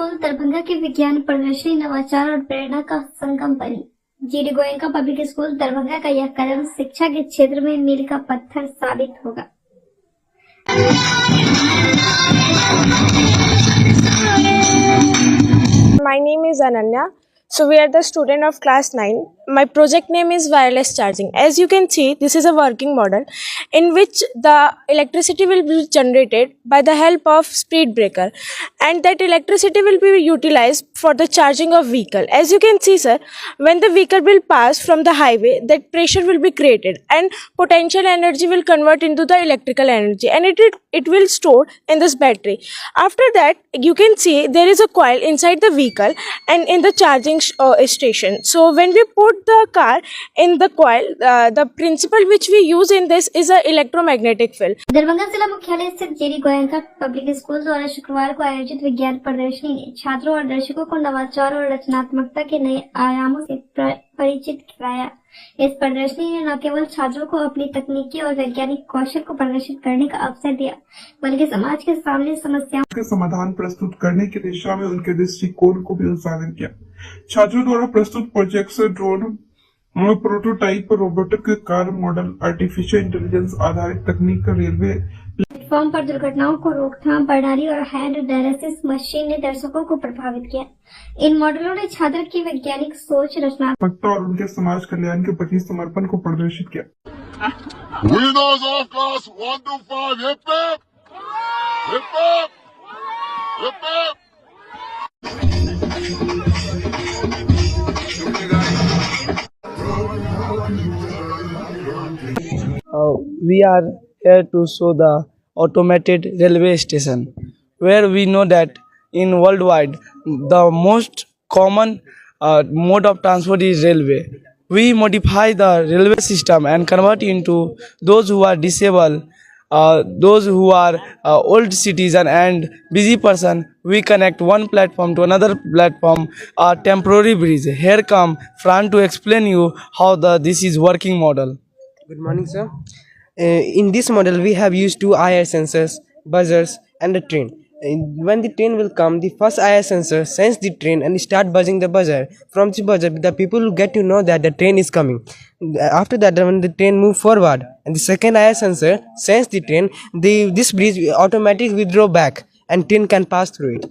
School Darbhanga की विज्ञान प्रदर्शनी नवाचार और प्रेरणा का संगम बनी। GD Goenka public school Darbhanga का यह कदम शिक्षा के क्षेत्र में मील का पत्थर साबित होगा। My name is Ananya. So we are the student of class 9. My project name is wireless charging. As you can see, this is a working model in which the electricity will be generated by the help of speed breaker, and that electricity will be utilized for the charging of vehicle. As you can see, sir, when the vehicle will pass from the highway, that pressure will be created and potential energy will convert into the electrical energy, and it will store in this battery. After that, you can see there is a coil inside the vehicle and in the charging station. So when we put the car in the coil, the principle which we use in this is a electromagnetic field. Darbhanga जिला मुख्यालय स्थित GD Goenka public school द्वारा शुक्रवार को आयोजित विज्ञान प्रदर्शनी ने छात्रों और दर्शकों को नवाचार और रचनात्मकता के नए आयामों से परिचित कराया। इस प्रदर्शनी ने न केवल छात्रों को अपनी तकनीकी और वैज्ञानिक कौशल को प्रदर्शित करने का अवसर दिया, बल्कि समाज के सामने समस्याओं के समाधान प्रस्तुत करने की दिशा में उनके दृष्टिकोण को भी उजागर किया। छात्रों द्वारा प्रस्तुत प्रोजेक्ट से drone, prototype, robotic car model, artificial intelligence आधारित तकनीक, रेलवे प्लेटफॉर्म पर दुर्घटनाओं को रोकथाम प्रणाली और हैंड डायलिसिस मशीन ने दर्शकों को प्रभावित किया। इन मॉडलों ने छात्र की वैज्ञानिक सोच, रचनात्मकता और उनके समाज कल्याण के प्रति समर्पण को प्रदर्शित किया। Winners of class 1 to 5, hip hip, hip hip, hip hip. We are here to show the automated railway station, where we know that in worldwide the most common mode of transport is railway. We modify the railway system and convert into those who are disabled, those who are old citizen and busy person. We connect one platform to another platform, a temporary bridge. Here come Fran to explain you how this is working model. Good morning, sir. In this model, we have used two IR sensors, buzzers, and a train. When the train will come, the first IR sensor sense the train and start buzzing the buzzer. From the buzzer, the people will get to know that the train is coming. After that, when the train move forward, and the second IR sensor sense the train, this bridge automatically withdraw back, and train can pass through it.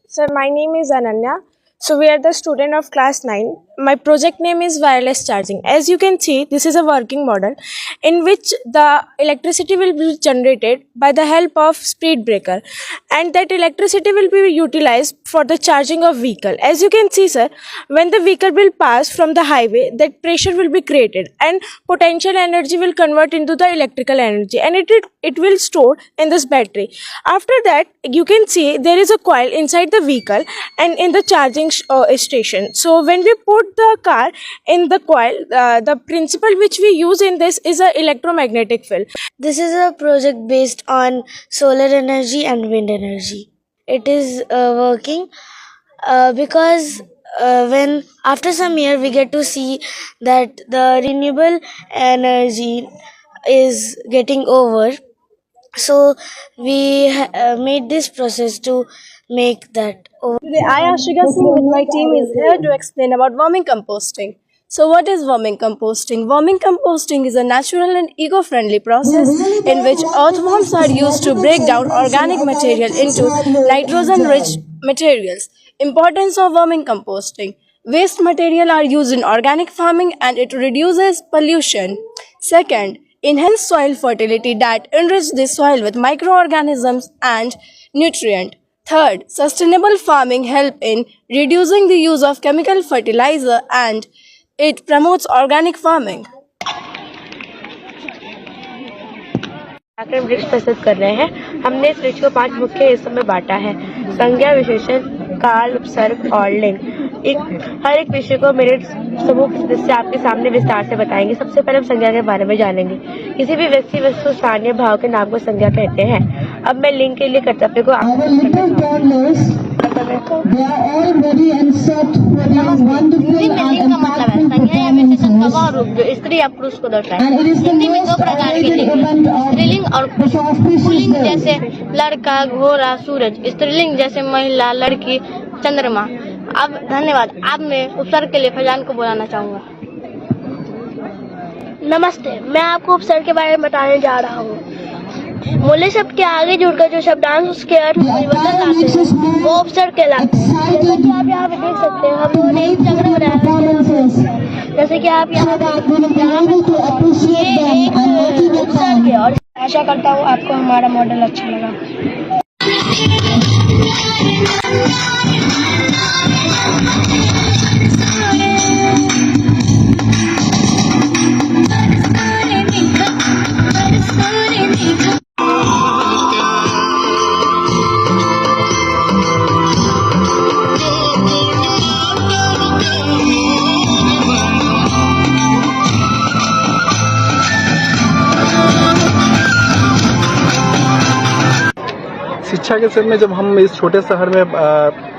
Sir, my name is Ananya. So we are the student of class 9. My project name is wireless charging. As you can see, this is a working model in which the electricity will be generated by the help of speed breaker, and that electricity will be utilized for the charging of vehicle. As you can see, sir, when the vehicle will pass from the highway, that pressure will be created and potential energy will convert into the electrical energy, and it will store in this battery. After that, you can see there is a coil inside the vehicle and in the charging station. So when we put the car in the coil, the principle which we use in this is a electromagnetic field. This is a project based on solar energy and wind energy. It is working because when after some year we get to see that the renewable energy is getting over, so we made this process to make that over. Today, I, Ashika Singh, with my team is here to explain about worming composting. So what is worming composting? Worming composting is a natural and eco-friendly process in which earthworms are used to break down organic material into nitrogen-rich materials. Importance of worming composting. Waste material are used in organic farming and it reduces pollution. Second, enhance soil fertility that enrich the soil with microorganisms and nutrient. Third, sustainable farming help in reducing the use of chemical fertilizer and it promotes organic farming. व्याकरण वृक्ष प्रस्तुत कर रहे हैं। हमने इस वृक्ष को 5 मुख्य हिस्सों में बांटा है: संज्ञा, विशेषण, काल, उपसर्ग और लिंग। हर एक विषय को मेरे समूह के सदस्य आपके सामने विस्तार से बताएंगे। सबसे पहले हम संज्ञा के बारे में जानेंगे। किसी भी व्यक्ति, वस्तु, स्थान या भाव के नाम को संज्ञा कहते हैं। अब मैं लिंग के लिए कर्तव्य को आपको कर रहे थे। They are all ready and set for these wonderful Hindi में and लिंग का मतलब है संज्ञा या impactful विशेषण का performances. वह रूप जो स्त्री या पुरुष को दर्शाए। And it is the Hindi में दो most प्रकार के awaited लिंग event हैं, of स्त्रीलिंग और this auspicious पुल्लिंग day. जैसे लड़का, घोड़ा, सूरज, स्त्रीलिंग जैसे महिला, लड़की, चंद्रमा। अब धन्यवाद। अब मैं उपसर्ग के लिए फैजान को बुलाना चाहूँगा। नमस्ते, मैं आपको उपसर्ग के बारे में बताने जा रहा हूँ। मूल्य शब्द के आगे जुड़कर जो शब्दांश उसके अर्थ में परिवर्तन लाते हैं वो उपसर्ग कहलाते हैं। जैसे कि आप यहाँ पे देख सकते हैं, हम लोगों ने एक चक्र बनाया है। जैसे कि आप यहाँ पे ये एक उपसर्ग है और आशा करता हूँ आपको हमारा मॉडल अच्छा लगा। शिक्षा के क्षेत्र में जब हम इस छोटे शहर में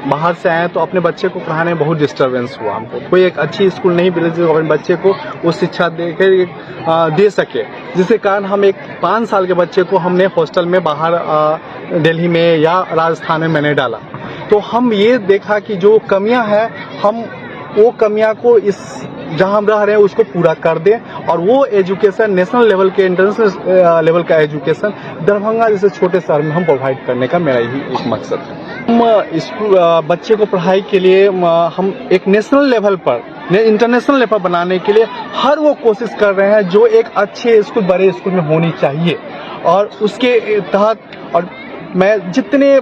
बाहर से आए तो अपने बच्चे को पढ़ाने में बहुत डिस्टरबेंस हुआ। हमको कोई एक अच्छी स्कूल नहीं मिली जो अपने बच्चे को वो शिक्षा दे सके, जिसके कारण हम एक 5 साल के बच्चे को हमने हॉस्टल में बाहर दिल्ली में या राजस्थान में मैंने डाला। तो हम ये देखा कि जो कमियां हैं हम वो कमियां को इस जहां हम रह रहे हैं उसको पूरा कर दें और वो एजुकेशन नेशनल लेवल के इंटरनेशनल लेवल का एजुकेशन दरभंगा जैसे छोटे शहर में हम प्रोवाइड करने का मेरा यही एक मकसद है। हम स्कूल बच्चे को पढ़ाई के लिए हम एक नेशनल लेवल पर इंटरनेशनल लेवल बनाने के लिए हर वो कोशिश कर रहे हैं जो एक अच्छे स्कूल बड़े स्कूल में होनी चाहिए। और उसके तहत और मैं जितने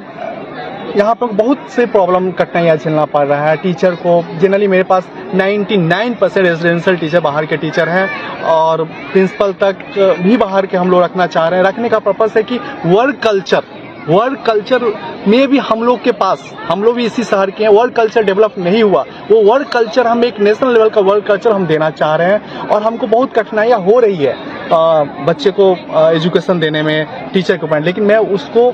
यहाँ पर बहुत से प्रॉब्लम कठिनाइयाँ झेलना पड़ रहा है। टीचर को जनरली मेरे पास 99% रेजिडेंशियल टीचर बाहर के टीचर हैं और प्रिंसिपल तक भी बाहर के हम लोग रखना चाह रहे हैं। रखने का पर्पस है कि वर्क कल्चर में भी हम लोग के पास, हम लोग भी इसी शहर के हैं, वर्क कल्चर डेवलप नहीं हुआ। वो वर्क कल्चर हम एक नेशनल लेवल का वर्क कल्चर हम देना चाह रहे हैं और हमको बहुत कठिनाइयाँ हो रही है बच्चे को एजुकेशन देने में टीचर के ऊपर, लेकिन मैं उसको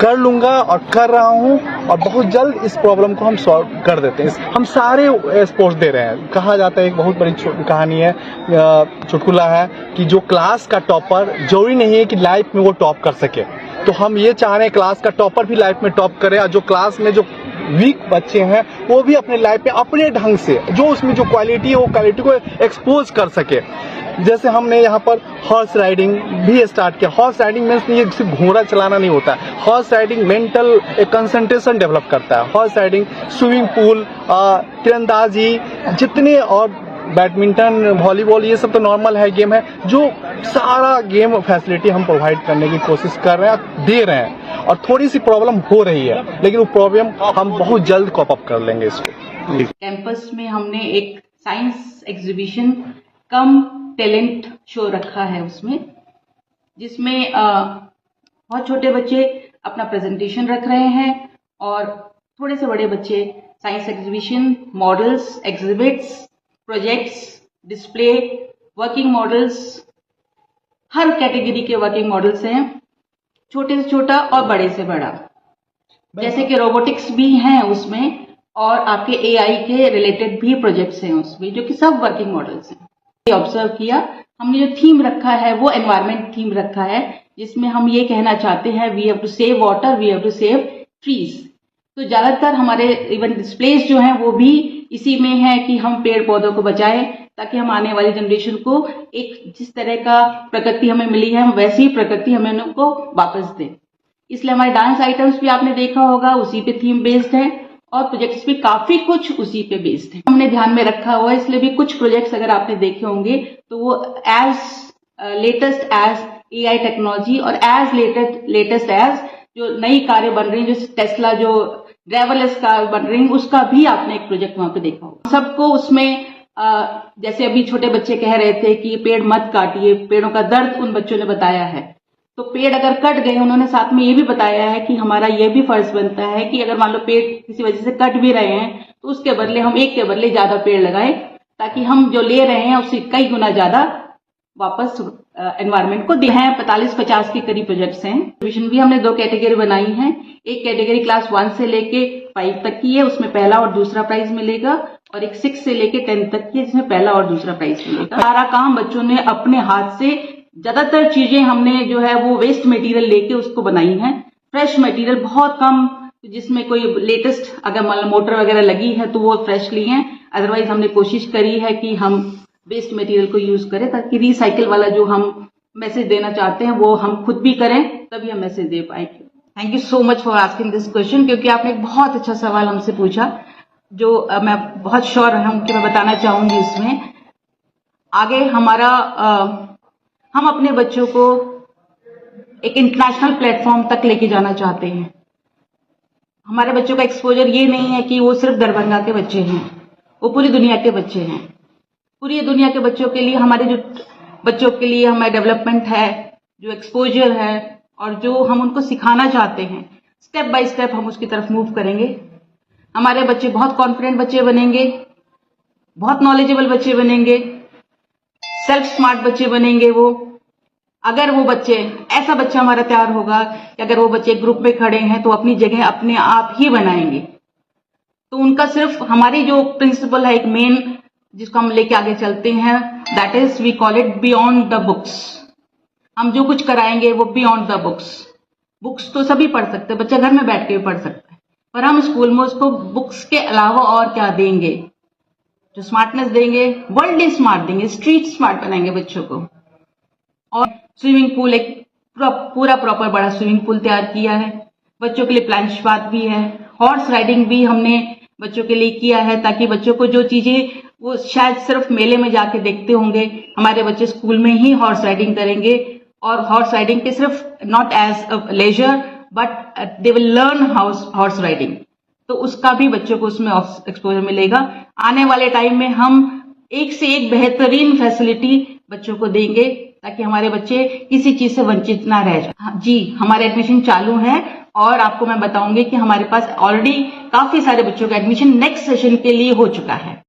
कर लूंगा और कर रहा हूं और बहुत जल्द इस प्रॉब्लम को हम सॉल्व कर देते हैं। हम सारे स्पोर्ट्स दे रहे हैं। कहा जाता है, एक बहुत बड़ी कहानी है, चुटकुला है कि जो क्लास का टॉपर जरूरी नहीं है कि लाइफ में वो टॉप कर सके। तो हम ये चाह रहे हैं क्लास का टॉपर भी लाइफ में टॉप करे और जो क्लास में जो वीक बच्चे हैं वो भी अपने लाइफ में अपने ढंग से जो उसमें जो क्वालिटी है वो क्वालिटी को एक्सपोज कर सके। जैसे हमने यहाँ पर हॉर्स राइडिंग भी स्टार्ट किया। हॉर्स राइडिंग में ये सिर्फ घोड़ा चलाना नहीं होता है। Horse riding mental concentration develop करता है। हॉर्स राइडिंग, स्विमिंग पूल, तीरंदाजी, जितने और बैडमिंटन, वॉलीबॉल, ये सब तो नॉर्मल है, गेम है। जो सारा गेम फैसिलिटी हम प्रोवाइड करने की कोशिश कर रहे हैं, दे रहे हैं। और थोड़ी सी प्रॉब्लम हो रही है लेकिन वो प्रॉब्लम हम बहुत जल्द कॉप अप कर लेंगे इसको। कैंपस में हमने एक साइंस एग्जीबिशन कम टैलेंट शो रखा है उसमें, जिसमें बहुत छोटे बच्चे अपना प्रेजेंटेशन रख रहे हैं और थोड़े से बड़े बच्चे science exhibition, models, exhibits, projects, display, working models, हर कैटेगरी के वर्किंग मॉडल्स हैं, छोटे से छोटा और बड़े से बड़ा। जैसे कि रोबोटिक्स भी हैं उसमें और आपके एआई के रिलेटेड भी प्रोजेक्ट्स हैं उसमें, जो कि सब वर्किंग मॉडल्स हैं। ऑब्जर्व किया हमने जो थीम रखा है वो एनवायरनमेंट थीम रखा है, जिसमें हम ये कहना चाहते हैं we have to save water, we have to save trees. तो ज्यादातर हमारे इवन डिस्प्लेस जो हैं वो भी इसी में है कि हम पेड़ पौधों को बचाएं ताकि हम आने वाली जनरेशन को एक जिस तरह का प्रकृति हमें मिली है वैसी ही प्रकृति हमें उनको वापस दें। इसलिए हमारे डांस आइटम्स भी आपने देखा होगा उसी पे थीम बेस्ड है और प्रोजेक्ट्स भी काफी कुछ उसी पे बेस्ड है। हमने ध्यान में रखा हुआ है, इसलिए भी कुछ प्रोजेक्ट्स अगर आपने देखे होंगे तो वो as latest as AI technology और एज लेटेस्ट एज जो नई कारें बन रही हैं, जो टेस्ला जो ड्राइवरलेस कार बन रही है, उसका भी आपने एक प्रोजेक्ट वहां पे देखा होगा। सबको उसमें जैसे अभी छोटे बच्चे कह रहे थे कि पेड़ मत काटिए, पेड़ों का दर्द उन बच्चों ने बताया है। तो पेड़ अगर कट गए, उन्होंने साथ में ये भी बताया है कि हमारा ये भी फर्ज बनता है कि अगर मान लो पेड़ किसी वजह से कट भी रहे हैं तो उसके बदले हम एक के बदले ज्यादा पेड़ लगाएं ताकि हम जो ले रहे हैं उससे कई गुना ज्यादा वापस एनवायरनमेंट को दिए हैं। 45-50 के करीब प्रोजेक्ट्स हैं। एग्जीबिशन भी हमने 2 कैटेगरी बनाई हैं। एक कैटेगरी क्लास 1 से लेके 5 तक की है, उसमें पहला और दूसरा प्राइज मिलेगा, और एक 6 से लेके 10 तक की है, जिसमें पहला और दूसरा प्राइज मिलेगा। सारा काम बच्चों ने अपने हाथ से, ज्यादातर चीजें हमने जो है वो वेस्ट मटेरियल लेके उसको बनाई है। फ्रेश मटेरियल बहुत कम, जिसमें कोई लेटेस्ट अगर मोटर वगैरह लगी है तो वो फ्रेश ली है, अदरवाइज हमने कोशिश करी है कि हम वेस्ट मटेरियल को यूज करें, ताकि रिसाइकिल वाला जो हम मैसेज देना चाहते हैं वो हम खुद भी करें, तभी हम मैसेज दे पाएंगे। Thank you so much for asking this question, क्योंकि आपने एक बहुत अच्छा सवाल हमसे पूछा, जो मैं बहुत श्योर हूं कि मैं बताना चाहूंगी इसमें। आगे हमारा हम अपने बच्चों को एक इंटरनेशनल प्लेटफॉर्म तक लेके जाना चाहते हैं। हमारे बच्चों का एक्सपोजर ये नहीं है कि वो सिर्फ दरभंगा के बच्चे हैं, वो पूरी दुनिया के बच्चे हैं। पूरी दुनिया के बच्चों के लिए हमारे जो बच्चों के लिए हमारा डेवलपमेंट है, जो एक्सपोजर है, और जो हम उनको सिखाना चाहते हैं, स्टेप बाय स्टेप हम उसकी तरफ मूव करेंगे। हमारे बच्चे बहुत कॉन्फिडेंट बच्चे बनेंगे, बहुत नॉलेजेबल बच्चे बनेंगे, सेल्फ स्मार्ट बच्चे बनेंगे। वो अगर वो बच्चे, ऐसा बच्चा हमारा तैयार होगा कि अगर वो बच्चे ग्रुप में खड़े हैं तो अपनी जगह अपने आप ही बनाएंगे। तो उनका सिर्फ हमारी जो प्रिंसिपल है, एक मेन जिसको हम लेके आगे चलते हैं, that is we call it beyond the books. हम जो कुछ कराएंगे वो बियॉन्ड द बुक्स। बुक्स तो सभी पढ़ सकते हैं, बच्चा घर में बैठ के भी पढ़ सकता है, पर हम स्कूल में उसको बुक्स के अलावा और क्या देंगे, जो स्मार्टनेस देंगे, वर्ल्ड स्मार्ट देंगे, स्ट्रीट स्मार्ट बनाएंगे बच्चों को। और स्विमिंग पूल, एक पूरा प्रॉपर बड़ा स्विमिंग पूल तैयार किया है बच्चों के लिए। प्लानिश पाथ भी है, हॉर्स राइडिंग भी हमने बच्चों के लिए किया है, ताकि बच्चों को जो चीजें वो शायद सिर्फ मेले में जाके देखते होंगे, हमारे बच्चे स्कूल में ही हॉर्स राइडिंग करेंगे। और हॉर्स राइडिंग के सिर्फ not as a laser, but they will learn horse riding. तो उसका भी बच्चों को उसमें एक्सपोजर मिलेगा। आने वाले टाइम में हम एक से एक बेहतरीन फैसिलिटी बच्चों को देंगे, ताकि हमारे बच्चे किसी चीज से वंचित ना रह जाए। जी, हमारे एडमिशन चालू है, और आपको मैं बताऊंगी कि हमारे पास ऑलरेडी काफी सारे बच्चों का एडमिशन नेक्स्ट सेशन के लिए हो चुका है।